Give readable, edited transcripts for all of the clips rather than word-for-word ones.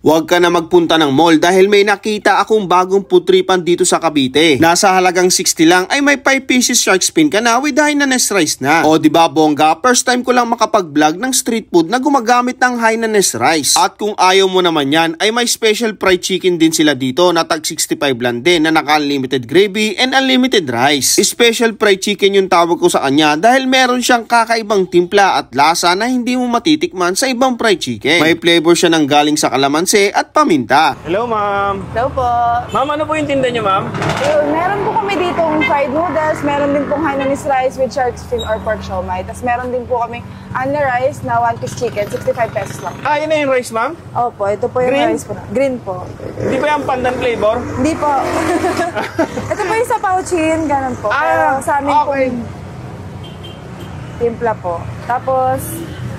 Huwag ka na magpunta ng mall dahil may nakita akong bagong putripan dito sa Cavite. Nasa halagang 60 lang ay may 5 pieces shark fin ka na with Hainanese rice na. O diba bongga, first time ko lang makapag-vlog ng street food na gumagamit ng Hainanese rice. At kung ayaw mo naman yan ay may special fried chicken din sila dito na tag 65 lang din na naka-unlimited gravy and unlimited rice. Special fried chicken yung tawag ko sa kanya dahil meron siyang kakaibang timpla at lasa na hindi mo matitikman sa ibang fried chicken. May flavor siya ng galing sa kalamansi at paminta. Hello, ma'am. Hello po. Ma'am, ano po yung tinda niyo, ma'am? Meron po kami ditong fried noodles, meron din pong Hainanese rice with shark fin or pork siomai. Tapos meron din po kami only rice na 1-piece chicken, 65 pesos lang. Ah, yun na yung rice, ma'am? Opo, ito po yung Green? rice po. Green po. Hindi ba yung pandan flavor? Hindi po. Ito po yung sa pauchin, ganun po. Pero sa amin okay. po timpla po. Tapos,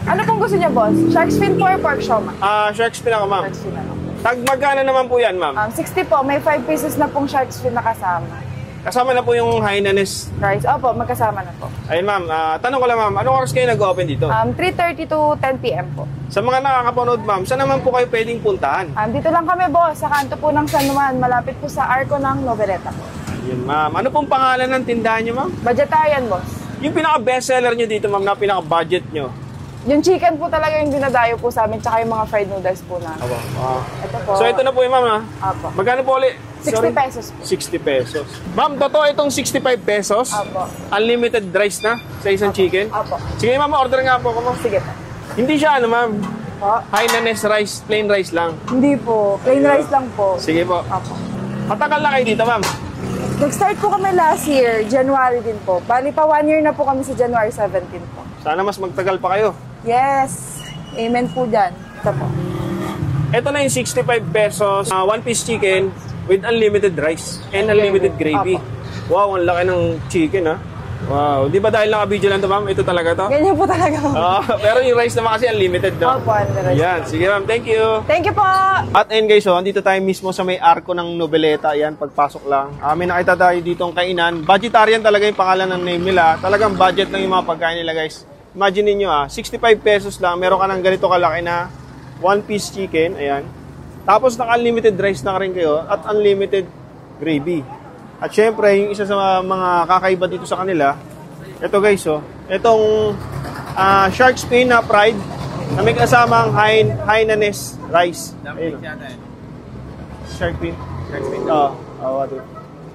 ano pong gusto niya, boss? Shark fin po or pork siomai? Shark fin ako, ma'am. Shark fin ako. Tag magkano naman po yan, ma'am? 60 po. May 5 pieces na pong shark fin na kasama. Kasama na po yung Hainanese Rice. Opo, magkasama na po. Ayun, ma'am. Tanong ko lang, ma'am. Anong oras kayo nag-open dito? 3:30 to 10 p.m. po. Sa mga nakakapanood, ma'am, saan naman po kayo pwedeng puntahan? Dito lang kami, boss. Sa kanto po ng San Juan. Malapit po sa Arco ng Noveleta po. Ayun, ma'am. Ano pong pangalan ng tindahan niyo, ma'am? Vegetarian, boss. Yung pinaka-bestseller niyo dito, ma'am, na pinaka-budget niyo? Yung chicken po talaga yung dinadayo po sa amin, tsaka yung mga fried noodles po na. Ito po. So, ito na po yung ma'am, ha? Apo. Magkano po ulit? 60 pesos po. 60 pesos. Ma'am, totoo itong 65 pesos? Apo. Unlimited rice na sa isang chicken? Apo. Sige, ma'am, order nga po ako, ma'am. Sige po. Hindi siya, ano, ma'am? Po? Hainanese rice, plain rice lang. Hindi po. Plain rice lang po. Sige po. Apo. Matagal na kayo dito, ma'am? Nag-start po kami last year, January din po. Bali pa 1 year na po kami sa January 17 po. Sana mas magtagal pa kayo. Yes. Amen po dyan. Ito po. Ito na yung 65 pesos, 1-piece chicken with unlimited rice and unlimited gravy. Apo. Wow, ang laki ng chicken, ha? Wow. Di ba dahil naka-video lang to, ma'am? Ito talaga to? Ganyan po talaga. Pero yung rice naman kasi unlimited, no? Opo, unlimited. Yan. Sige, ma'am. Thank you. Thank you po. At ayun guys, andito tayo mismo sa may arko ng Noveleta. Ayan, pagpasok lang. May nakita tayo dito ang kainan. Vegetarian talaga yung pangalan ng name nila. Talagang budget lang yung mga pagkain nila, guys. Imagine niyo 65 pesos lang. Meron ka ng ganito kalaki na 1-piece chicken. Ayan. Tapos naka-unlimited rice na rin kayo at unlimited gravy. At syempre, yung isa sa mga kakaiba dito sa kanila, ito guys, itong shark fin na fried na may kasamang Hainanese rice. Ayun, shark fin.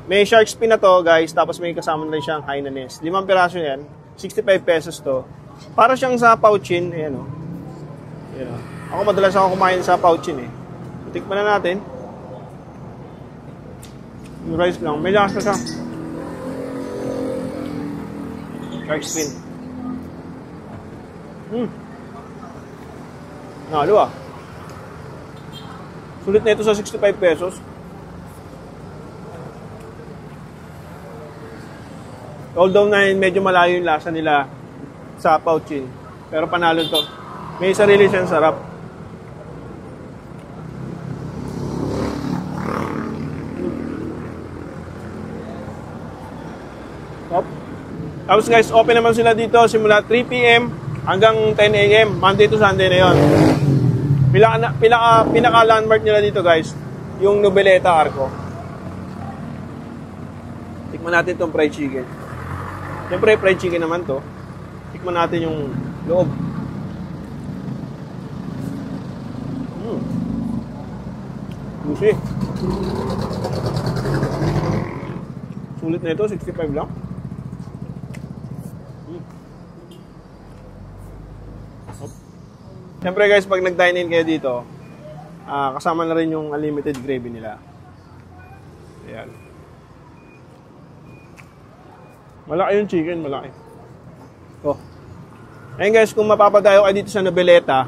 May shark fin na to guys, tapos may kasama rin siyang Hainanese. 5 piraso yan, 65 pesos to. Para siyang sa pauchin, ayan o. Ako madalas ako kumain sa pauchin eh. Tikman na natin. Yung rice lang, may lasa siya. Shark fin. Nalo Sulit na ito sa 65 pesos. Although na medyo malayo yung lasa nila sa pauchin. Pero panalo to. May sarili siyang sarap. Tapos guys, open naman sila dito simula 3 p.m. hanggang 10 a.m. Monday to Sunday na yun. Pinaka-landmark nila dito guys, yung Noveleta Arco. Tikman natin itong fried chicken. Siyempre, fried chicken naman to. Tikman natin yung loob. Juicy. Sulit na ito, 65 lang. Siyempre guys, pag nag-dine in kayo dito, kasama na rin yung unlimited gravy nila. Ayan. Malaki yung chicken, malaki. Ayun guys, kung mapapadayo kayo dito sa Noveleta,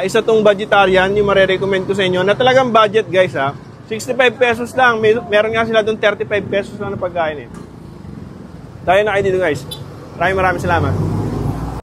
isa tong vegetarian, yung mare-recommend ko sa inyo, na talagang budget guys 65 pesos lang, meron nga sila doon 35 pesos lang na pagkain eh. Tayo na kayo dito guys. Maraming salamat.